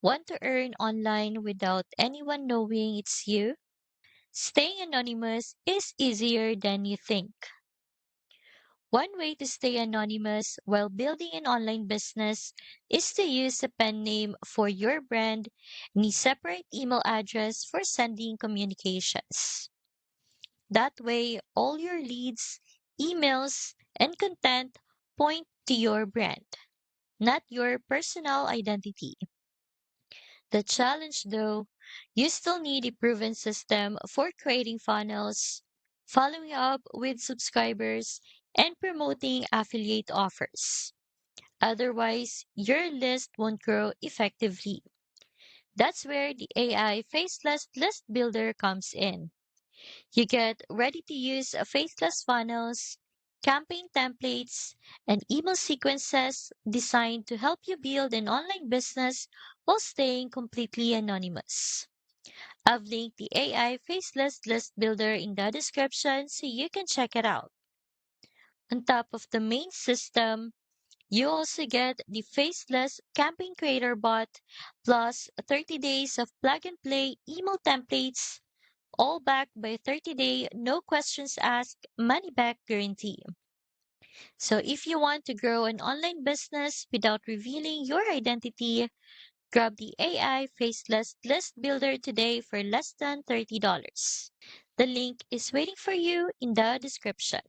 Want to earn online without anyone knowing it's you? Staying anonymous is easier than you think. One way to stay anonymous while building an online business is to use a pen name for your brand and a separate email address for sending communications. That way, all your leads, emails, and content point to your brand, not your personal identity. The challenge, though, you still need a proven system for creating funnels, following up with subscribers, and promoting affiliate offers. Otherwise, your list won't grow effectively. That's where the AI Faceless List Builder comes in. You get ready to use faceless funnels, campaign templates, and email sequences designed to help you build an online business while staying completely anonymous. I've linked the AI Faceless List Builder in the description so you can check it out. On top of the main system, you also get the Faceless Campaign Creator Bot plus 30 days of plug and play email templates, all backed by a 30-day no questions asked money back guarantee. So if you want to grow an online business without revealing your identity, grab the AI Faceless List Builder today for less than $30. The link is waiting for you in the description.